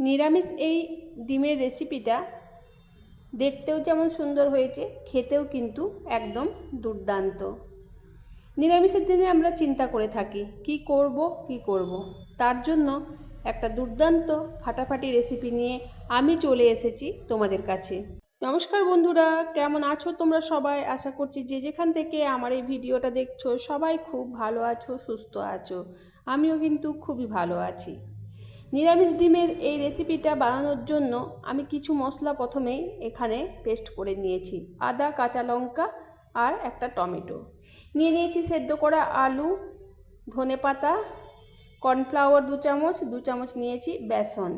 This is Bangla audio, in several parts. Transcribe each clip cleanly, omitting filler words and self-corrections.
নিরামিষ এই ডিমের রেসিপিটা দেখতেও যেমন সুন্দর হয়েছে, খেতেও কিন্তু একদম দুর্দান্ত। নিরামিষের দিনে আমরা চিন্তা করে থাকি কি করব। তার জন্য একটা দুর্দান্ত ফাটাফাটি রেসিপি নিয়ে আমি চলে এসেছি তোমাদের কাছে। নমস্কার বন্ধুরা, কেমন আছো তোমরা সবাই? আশা করছি যে যেখান থেকে আমার এই ভিডিওটা দেখছো সবাই খুব ভালো আছো, সুস্থ আছো। আমিও কিন্তু খুবই ভালো আছি। নিরামিষ ডিমের এই রেসিপিটা বানানোর জন্য আমি কিছু মশলা প্রথমেই এখানে পেস্ট করে নিয়েছি। আদা, কাঁচা লঙ্কা আর একটা টমেটো নিয়ে নিয়েছি, সেদ্ধ করা আলু, ধনেপাতা, কর্নফ্লাওয়ার 2 চামচ নিয়েছি, বেসন।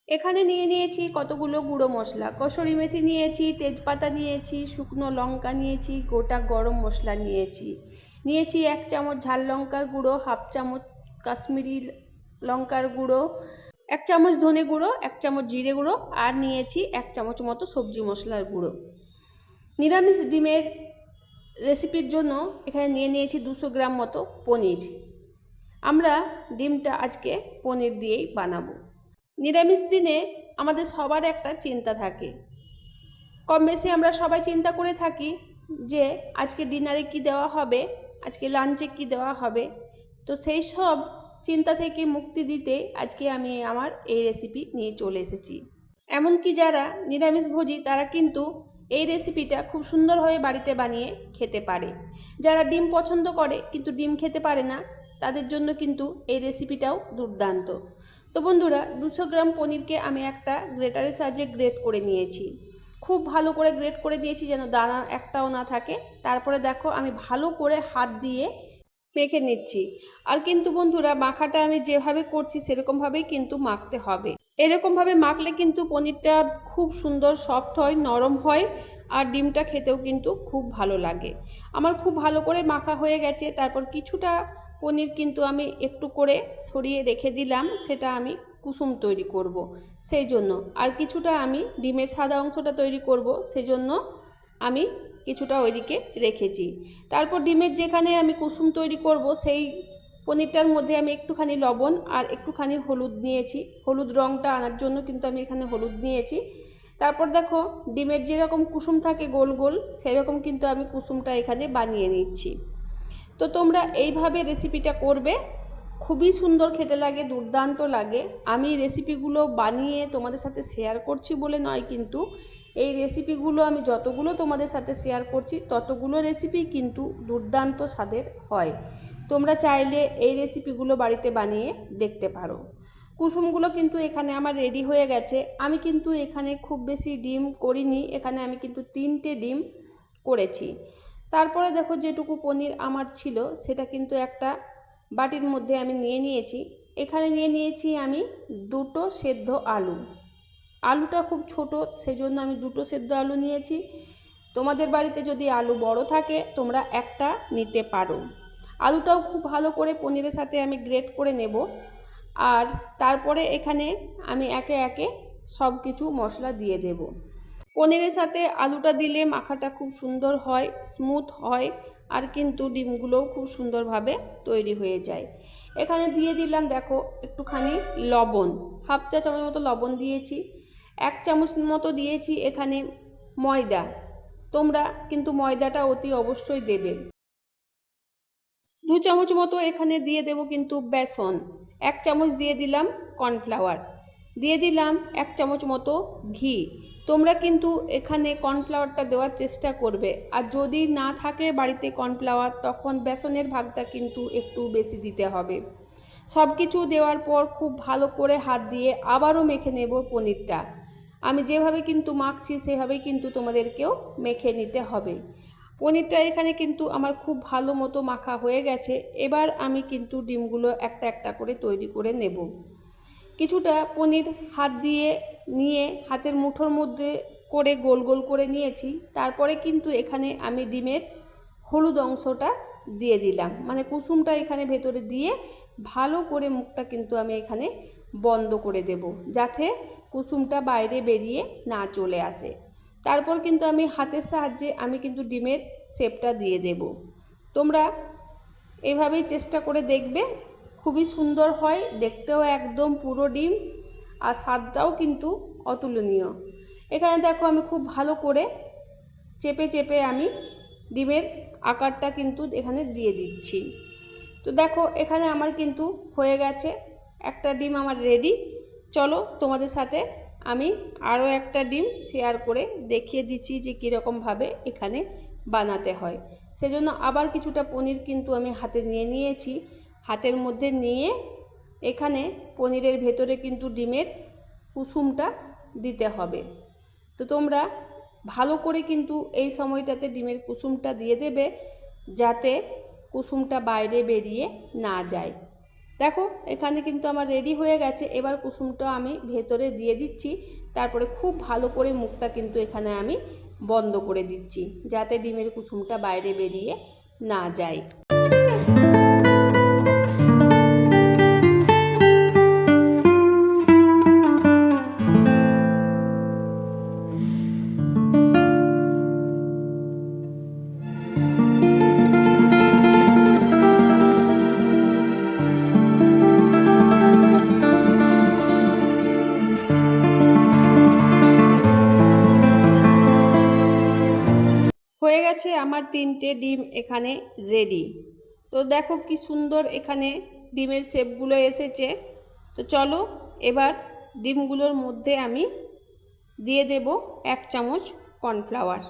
এখানে নিয়ে নিয়েছি কতগুলো গুঁড়ো মশলা, কসুরি মেথি নিয়েছি, তেজপাতা নিয়েছি, শুকনো লঙ্কা নিয়েছি, গোটা গরম মশলা নিয়েছি 1 চামচ ঝাল লঙ্কার গুঁড়ো, হাফ চামচ কাশ্মীরি লঙ্কার গুঁড়ো, 1 চামচ ধনে গুঁড়ো, 1 চামচ জিরে গুঁড়ো আর নিয়েছি 1 চামচ মতো সবজি মশলার গুঁড়ো। নিরামিষ ডিমের রেসিপির জন্য এখানে নিয়ে নিয়েছি 200 গ্রাম মতো পনির। আমরা ডিমটা আজকে পনির দিয়েই বানাবো। নিরামিষ দিনে আমাদের সবার একটা চিন্তা থাকে, কম বেশি আমরা সবাই চিন্তা করে থাকি যে আজকে ডিনারে কি দেওয়া হবে, আজকে লাঞ্চে কি দেওয়া হবে। তো সেই সব চিন্তা থেকে মুক্তি দিতে আজকে আমি আমার এই রেসিপি নিয়ে চলে এসেছি। এমনকি যারা নিরামিষভোজী তারা কিন্তু এই রেসিপিটা খুব সুন্দরভাবে বাড়িতে বানিয়ে খেতে পারে। যারা ডিম পছন্দ করে কিন্তু ডিম খেতে পারে না, তাদের জন্য কিন্তু এই রেসিপিটাও দুর্দান্ত। তো বন্ধুরা, 200 গ্রাম পনিরকে আমি একটা গ্রেটারের সাহায্যে গ্রেট করে নিয়েছি। খুব ভালো করে গ্রেট করে দিয়েছি যেন দানা একটাও না থাকে। তারপরে দেখো আমি ভালো করে হাত দিয়ে মেখে নিচ্ছি। আর কিন্তু বন্ধুরা, মাখাটা আমি যেভাবে করছি সেরকমভাবেই কিন্তু মাখতে হবে। এরকমভাবে মাখলে কিন্তু পনিরটা খুব সুন্দর সফট হয়, নরম হয় আর ডিমটা খেতেও কিন্তু খুব ভালো লাগে। আমার খুব ভালো করে মাখা হয়ে গেছে। তারপর কিছুটা পনির কিন্তু আমি একটু করে সরিয়ে রেখে দিলাম, সেটা আমি কুসুম তৈরি করব সেই জন্য। আর কিছুটা আমি ডিমের সাদা অংশটা তৈরি করব, সেই জন্য আমি কিছুটা ওইদিকে রেখেছি। তারপর ডিমের যেখানে আমি কুসুম তৈরি করব সেই পনিরটার মধ্যে আমি একটুখানি লবণ আর একটুখানি হলুদ নিয়েছি। হলুদ রঙটা আনার জন্য কিন্তু আমি এখানে হলুদ নিয়েছি। তারপর দেখো ডিমের যেরকম কুসুম থাকে গোল গোল, সেই রকম কিন্তু আমি কুসুমটা এখানে বানিয়ে নিচ্ছি। তো তোমরা এইভাবে রেসিপিটা করবে, খুবই সুন্দর খেতে লাগে, দুর্দান্ত লাগে। আমি রেসিপিগুলো বানিয়ে তোমাদের সাথে শেয়ার করছি বলে নয়, কিন্তু এই রেসিপিগুলো আমি যতগুলো তোমাদের সাথে শেয়ার করছি ততগুলো রেসিপি কিন্তু দুর্দান্ত স্বাদের হয়। তোমরা চাইলে এই রেসিপিগুলো বাড়িতে বানিয়ে দেখতে পারো। কুসুমগুলো কিন্তু এখানে আমার রেডি হয়ে গেছে। আমি কিন্তু এখানে খুব বেশি ডিম করিনি, এখানে আমি কিন্তু 3টে ডিম করেছি। তারপরে দেখো যেটুকু পনির আমার ছিল সেটা কিন্তু একটা বাটির মধ্যে আমি নিয়ে নিয়েছি। এখানে নিয়ে নিয়েছি আমি 2টো সেদ্ধ আলু। আলুটা খুব ছোট, সেজন্য আমি 2টো সেদ্ধ আলু নিয়েছি। তোমাদের বাড়িতে যদি আলু বড় থাকে তোমরা একটা নিতে পারো। আলুটাও খুব ভালো করে পনিরের সাথে আমি গ্রেট করে নেব। আর তারপরে এখানে আমি একে একে সব কিছু মশলা দিয়ে দেব। পনিরের সাথে আলুটা দিলে মাখাটা খুব সুন্দর হয়, স্মুথ হয় আর কিন্তু ডিমগুলোও খুব সুন্দরভাবে তৈরি হয়ে যায়। এখানে দিয়ে দিলাম দেখো একটুখানি লবণ, হাফ চা চামচ মতো লবণ দিয়েছি। 1 চামচ মতো দিয়েছি এখানে ময়দা। তোমরা কিন্তু ময়দাটা অতি অবশ্যই দেবে। 2 চামচ মতো এখানে দিয়ে দেব কিন্তু বেসন। 1 চামচ দিয়ে দিলাম কর্নফ্লাওয়ার, দিয়ে দিলাম 1 চামচ মতো ঘি। তোমরা কিন্তু এখানে কর্নফ্লাওয়ারটা দেওয়ার চেষ্টা করবে, আর যদি না থাকে বাড়িতে কর্নফ্লাওয়ার তখন বেসনের ভাগটা কিন্তু একটু বেশি দিতে হবে। সব কিছু দেওয়ার পর খুব ভালো করে হাত দিয়ে আবারও মেখে নেব পনিরটা। আমি যেভাবে কিন্তু মাখছি সেভাবেই কিন্তু তোমাদেরকেও মেখে নিতে হবে। পনিরটা এখানে কিন্তু আমার খুব ভালো মতো মাখা হয়ে গেছে। এবার আমি কিন্তু ডিমগুলো একটা একটা করে তৈরি করে নেব। কিছুটা পনির হাত দিয়ে নিয়ে হাতের মুঠোর মধ্যে করে গোল গোল করে নিয়েছি। তারপরে কিন্তু এখানে আমি ডিমের হলুদ অংশটা দিয়ে দিলাম, মানে কুসুমটা এখানে ভেতরে দিয়ে ভালো করে মুখটা কিন্তু আমি এখানে বন্ধ করে দেব, যাতে কুসুমটা বাইরে বেরিয়ে না চলে আসে। তারপর কিন্তু আমি হাতের সাহায্যে আমি কিন্তু ডিমের শেপটা দিয়ে দেব। তোমরা এভাবেই চেষ্টা করে দেখবে, খুবই সুন্দর হয় দেখতেও, একদম পুরো ডিম। আর স্বাদটাও কিন্তু অতুলনীয়। এখানে দেখো আমি খুব ভালো করে চেপে চেপে আমি ডিমের আকারটা কিন্তু এখানে দিয়ে দিচ্ছি। তো দেখো এখানে আমার কিন্তু হয়ে গেছে, একটা ডিম আমার রেডি। চলো তোমাদের সাথে আমি আরও একটা ডিম শেয়ার করে দেখিয়ে দিচ্ছি যে কীরকমভাবে এখানে বানাতে হয়। সেজন্য আবার কিছুটা পনির কিন্তু আমি হাতে নিয়ে নিয়েছি। হাতের মধ্যে নিয়ে এখানে পনিরের ভেতরে কিন্তু ডিমের কুসুমটা দিতে হবে। তো তোমরা ভালো করে কিন্তু এই সময়টাতে ডিমের কুসুমটা দিয়ে দেবে, যাতে কুসুমটা বাইরে বেরিয়ে না যায়। দেখো এখানে কিন্তু আমার রেডি হয়ে গেছে। এবার কুসুমটা আমি ভেতরে দিয়ে দিচ্ছি, তারপরে খুব ভালো করে মুখটা কিন্তু এখানে আমি বন্ধ করে দিচ্ছি, যাতে ডিমের কুসুমটা বাইরে বেরিয়ে না যায়। হয়ে গেছে আমার 3টে ডিম এখানে রেডি। তো দেখো কি সুন্দর এখানে ডিমের শেপগুলো এসেছে। তো চলো এবার ডিমগুলোর মধ্যে আমি দিয়ে দেব 1 চামচ কর্নফ্লাওয়ার।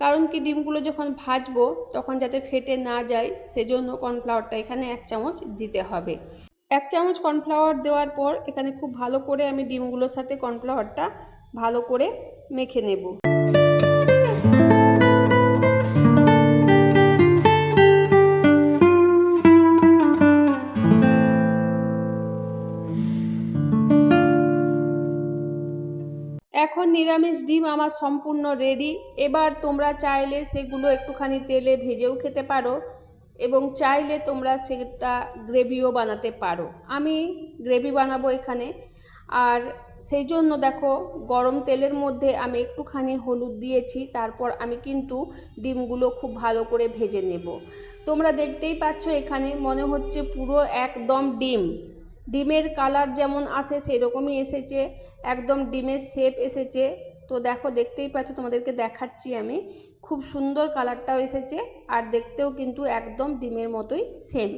কারণ কি ডিমগুলো যখন ভাজবো তখন যাতে ফেটে না যায়, সেজন্য কর্নফ্লাওয়ারটা এখানে 1 চামচ দিতে হবে। 1 চামচ কর্নফ্লাওয়ার দেওয়ার পর এখানে খুব ভালো করে আমি ডিমগুলোর সাথে কর্নফ্লাওয়ারটা ভালো করে মেখে নেব। এখন নিরামিষ ডিম আমার সম্পূর্ণ রেডি। এবার তোমরা চাইলে সেগুলো একটুখানি তেলে ভেজেও খেতে পারো, এবং চাইলে তোমরা সেটা গ্রেভিও বানাতে পারো। আমি গ্রেভি বানাবো এখানে। আর সেই জন্য দেখো গরম তেলের মধ্যে আমি একটুখানি হলুদ দিয়েছি, তারপর আমি কিন্তু ডিমগুলো খুব ভালো করে ভেজে নেব। তোমরা দেখতেই পাচ্ছ এখানে মনে হচ্ছে পুরো একদম ডিমের কালার যেমন আসে সেরকমই এসেছে, একদম ডিমের শেপ এসেছে। তো দেখো দেখতেই পাচ্ছ, তোমাদেরকে দেখাচ্ছি আমি, খুব সুন্দর কালারটাও এসেছে, আর দেখতেও কিন্তু একদম ডিমের মতোই সেম।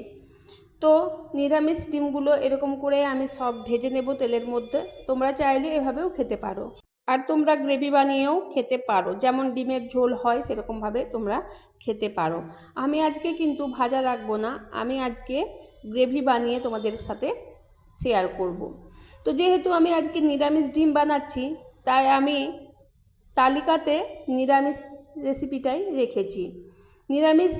তো নিরামিষ ডিমগুলো এরকম করে আমি সব ভেজে নেব তেলের মধ্যে। তোমরা চাইলে এভাবেও খেতে পারো, আর তোমরা গ্রেভি বানিয়েও খেতে পারো, যেমন ডিমের ঝোল হয় সেরকমভাবে তোমরা খেতে পারো। আমি আজকে কিন্তু ভাজা রাখবো না, আমি আজকে গ্রেভি বানিয়ে তোমাদের সাথে শেয়ার করব। তো যেহেতু আমি আজকে নিরামিষ ডিম বানাচ্ছি, তাই আমি তালিকাতে নিরামিষ রেসিপিটাই রেখেছি। নিরামিষ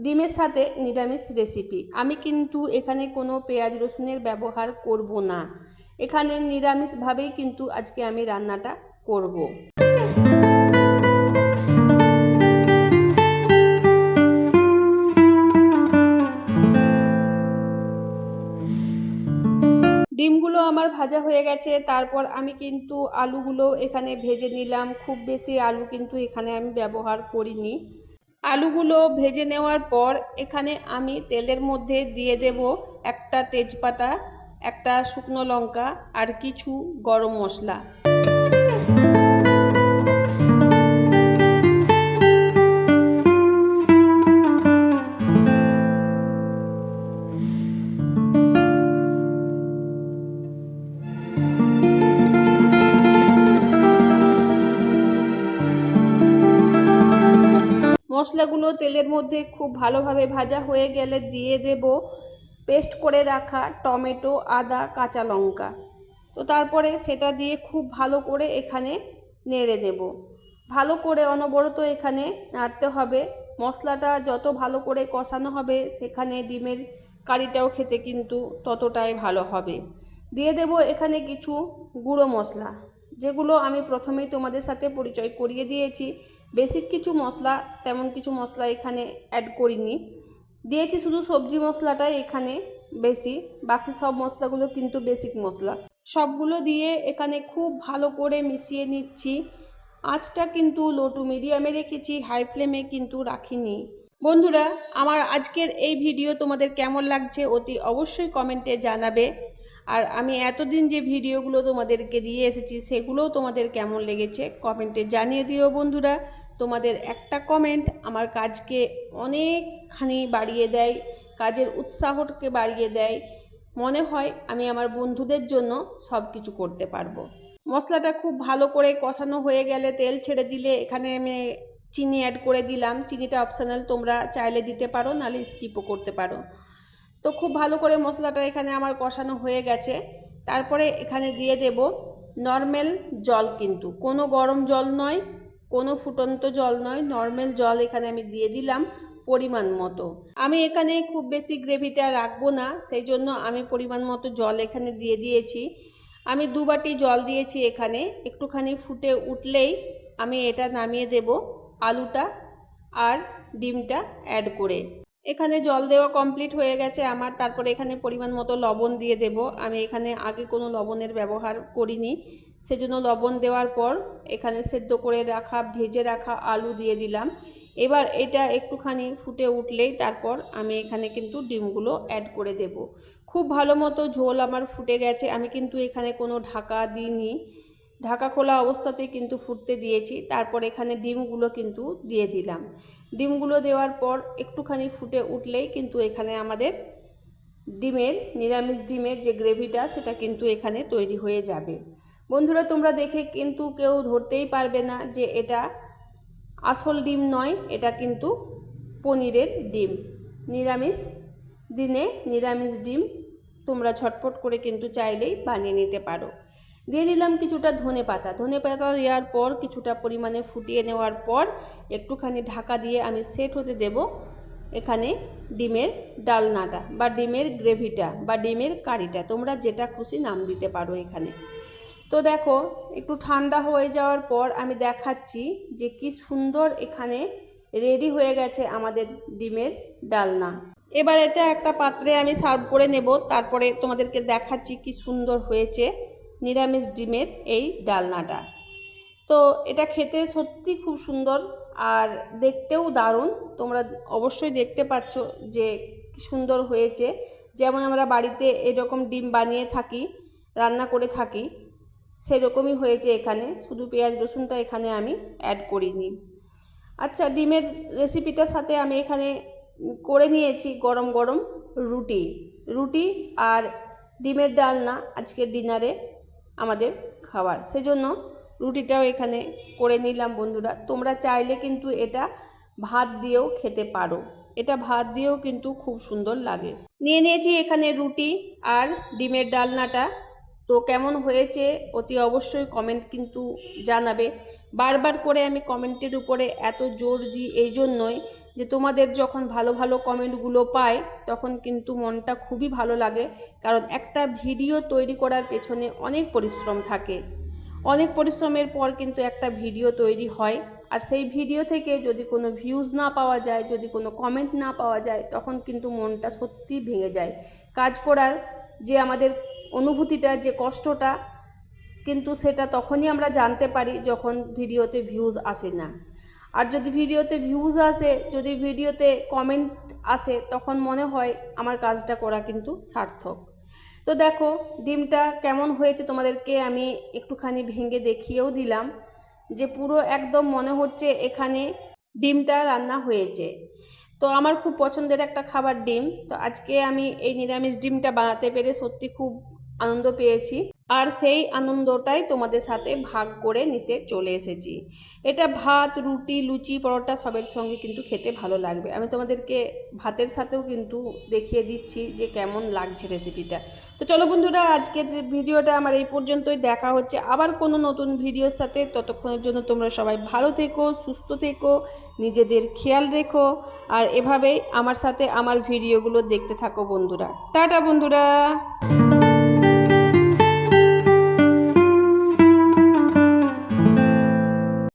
ডিমের সাথে নিরামিষ রেসিপি। আমি কিন্তু এখানে কোনো পেঁয়াজ রসুনের ব্যবহার করব না, এখানে নিরামিষভাবেই কিন্তু আজকে আমি রান্নাটা করব। ডিমগুলো আমার ভাজা হয়ে গেছে, তারপর আমি কিন্তু আলুগুলো এখানে ভেজে নিলাম। খুব বেশি আলু কিন্তু এখানে আমি ব্যবহার করিনি। আলুগুলো ভেজে নেওয়ার পর এখানে আমি তেলের মধ্যে দিয়ে দেব একটা তেজপাতা, একটা শুকনো লঙ্কা, আর কিছু গরম মশলা। মশলাগুলো তেলের মধ্যে খুব ভালোভাবে ভাজা হয়ে গেলে দিয়ে দেব পেস্ট করে রাখা টমেটো, আদা, কাঁচা লঙ্কা। তো তারপরে সেটা দিয়ে খুব ভালো করে এখানে নেড়ে দেব। ভালো করে অনবরত এখানে নাড়তে হবে। মশলাটা যত ভালো করে কষানো হবে, সেখানে ডিমের কারিটাও খেতে কিন্তু ততটাই ভালো হবে। দিয়ে দেব এখানে কিছু গুঁড়ো মশলা, যেগুলো আমি প্রথমেই তোমাদের সাথে পরিচয় করিয়ে দিয়েছি। বেসিক কিছু মশলা, তেমন কিছু মশলা এখানে অ্যাড করিনি, দিয়েছি শুধু সবজি মশলাটাই এখানে বেশি, বাকি সব মশলাগুলো কিন্তু বেসিক মশলা। সবগুলো দিয়ে এখানে খুব ভালো করে মিশিয়ে নিচ্ছি। আঁচটা কিন্তু লো টু মিডিয়ামে রেখেছি, হাই ফ্লেমে কিন্তু রাখিনি। বন্ধুরা, আমার আজকের এই ভিডিও তোমাদের কেমন লাগছে অতি অবশ্যই কমেন্টে জানাবে। আর আমি এতদিন যে ভিডিওগুলো তোমাদেরকে দিয়ে এসেছি সেগুলোও তোমাদের কেমন লেগেছে কমেন্টে জানিয়ে দিও বন্ধুরা। তোমাদের একটা কমেন্ট আমার কাজকে অনেকখানি বাড়িয়ে দেয়, কাজের উৎসাহকে বাড়িয়ে দেয়। মনে হয় আমি আমার বন্ধুদের জন্য সব কিছু করতে পারবো। মশলাটা খুব ভালো করে কষানো হয়ে গেলে তেল ছেড়ে দিলে এখানে আমি চিনি অ্যাড করে দিলাম। চিনিটা অপশনাল, তোমরা চাইলে দিতে পারো, নাহলে স্কিপও করতে পারো। তো খুব ভালো করে মশলাটা এখানে আমার কষানো হয়ে গেছে। তারপরে এখানে দিয়ে দেব নর্মাল জল, কিন্তু কোনো গরম জল নয়, কোনো ফুটন্ত জল নয়, নর্মাল জল এখানে আমি দিয়ে দিলাম পরিমাণ মতো। আমি এখানে খুব বেশি গ্রেভিটা রাখবো না, সেই জন্য আমি পরিমাণ মতো জল এখানে দিয়ে দিয়েছি। আমি 2 বাটি জল দিয়েছি এখানে। একটুখানি ফুটে উঠলেই আমি এটা নামিয়ে দেব আলুটা আর ডিমটা অ্যাড করে। এখানে জল দেওয়া কমপ্লিট হয়ে গেছে আমার। তারপরে এখানে পরিমাণ মতো লবণ দিয়ে দেব। আমি এখানে আগে কোনো লবণের ব্যবহার করিনি, সেজন্য লবণ দেওয়ার পর এখানে সেদ্ধ করে রাখা ভেজে রাখা আলু দিয়ে দিলাম। এবার এটা একটুখানি ফুটে উঠলেই তারপর আমি এখানে কিন্তু ডিমগুলো অ্যাড করে দেব। খুব ভালো মতো ঝোল আমার ফুটে গেছে। আমি কিন্তু এখানে কোনো ঢাকা দিইনি, ঢাকা খোলা অবস্থাতেই কিন্তু ফুটতে দিয়েছি। তারপর এখানে ডিমগুলো কিন্তু দিয়ে দিলাম। ডিমগুলো দেওয়ার পর একটুখানি ফুটে উঠলেই কিন্তু এখানে আমাদের নিরামিষ ডিমের যে গ্রেভিটা সেটা কিন্তু এখানে তৈরি হয়ে যাবে। বন্ধুরা তোমরা দেখে কিন্তু কেউ ধরতেই পারবে না যে এটা আসল ডিম নয়, এটা কিন্তু পনিরের ডিম। নিরামিষ দিনে নিরামিষ ডিম তোমরা ঝটপট করে কিন্তু চাইলেই বানিয়ে নিতে পারো। দিয়ে দিলাম কিছুটা ধনেপাতা। ধনেপাতা দেওয়ার পর কিছুটা পরিমাণে ফুটিয়ে নেওয়ার পর একটুখানি ঢাকা দিয়ে আমি সেট হতে দেব এখানে ডিমের ডালনাটা বা ডিমের গ্রেভিটা বা ডিমের কারিটা, তোমরা যেটা খুশি নাম দিতে পারো এখানে। তো দেখো একটু ঠান্ডা হয়ে যাওয়ার পর আমি দেখাচ্ছি যে কি সুন্দর এখানে রেডি হয়ে গেছে আমাদের ডিমের ডালনা। এবার এটা একটা পাত্রে আমি সার্ভ করে নেব। তারপরে তোমাদেরকে দেখাচ্ছি কি সুন্দর হয়েছে নিরামিষ ডিমের এই ডালনাটা। তো এটা খেতে সত্যি খুব সুন্দর আর দেখতেও দারুণ। তোমরা অবশ্যই দেখতে পাচ্ছ যে কি সুন্দর হয়েছে। যেমন আমরা বাড়িতে এরকম ডিম বানিয়ে থাকি, রান্না করে থাকি, সেরকমই হয়েছে এখানে, শুধু পেঁয়াজ রসুনটা এখানে আমি অ্যাড করিনি। আচ্ছা, ডিমের রেসিপিটার সাথে আমি এখানে করে নিয়েছি গরম গরম রুটি আর ডিমের ডালনা আজকের ডিনারে আমাদের খাবার, সেজন্য রুটিটাও এখানে করে নিলাম বন্ধুরা। তোমরা চাইলে কিন্তু এটা ভাত দিয়েও খেতে পারো, এটা ভাত দিয়েও কিন্তু খুব সুন্দর লাগে। নিয়ে নিয়েছি এখানে রুটি আর ডিমের ডালনাটা। তো কেমন হয়েছে অতি অবশ্যই কমেন্ট কিন্তু জানাবে। বারবার করে আমি কমেন্টের উপরে এত জোর দিই এই জন্যই যে তোমাদের যখন ভালো ভালো কমেন্টগুলো পাই তখন কিন্তু মনটা খুবই ভালো লাগে। কারণ একটা ভিডিও তৈরি করার পেছনে অনেক পরিশ্রম থাকে, অনেক পরিশ্রমের পর কিন্তু একটা ভিডিও তৈরি হয়। আর সেই ভিডিও থেকে যদি কোনো ভিউজ না পাওয়া যায়, যদি কোনো কমেন্ট না পাওয়া যায়, তখন কিন্তু মনটা সত্যি ভেঙে যায়। কাজ করার যে আমাদের অনুভূতিটা, যে কষ্টটা, কিন্তু সেটা তখনই আমরা জানতে পারি যখন ভিডিওতে ভিউজ আসে না। আর যদি ভিডিওতে ভিউজ আসে, যদি ভিডিওতে কমেন্ট আসে, তখন মনে হয় আমার কাজটা করা কিন্তু সার্থক। তো দেখো ডিমটা কেমন হয়েছে তোমাদেরকে আমি একটুখানি ভেঙে দেখিয়েও দিলাম যে পুরো একদম মনে হচ্ছে এখানে ডিমটা রান্না হয়েছে। তো আমার খুব পছন্দের একটা খাবার ডিম। তো আজকে আমি এই নিরামিষ ডিমটা বানাতে পেরে সত্যি খুব আনন্দ পেয়েছি, আর সেই আনন্দটাই তোমাদের সাথে ভাগ করে নিতে চলে এসেছি। এটা ভাত, রুটি, লুচি, পরোটা সবের সঙ্গে কিন্তু খেতে ভালো লাগবে। আমি তোমাদেরকে ভাতের সাথেও কিন্তু দেখিয়ে দিচ্ছি যে কেমন লাগছে রেসিপিটা। তো চলো বন্ধুরা, আজকের ভিডিওটা আমার এই পর্যন্তই। দেখা হচ্ছে আবার কোনো নতুন ভিডিওর সাথে। ততক্ষণের জন্য তোমরা সবাই ভালো থেকো, সুস্থ থেকো, নিজেদের খেয়াল রেখো, আর এভাবেই আমার সাথে আমার ভিডিওগুলো দেখতে থাকো বন্ধুরা। টাটা বন্ধুরা।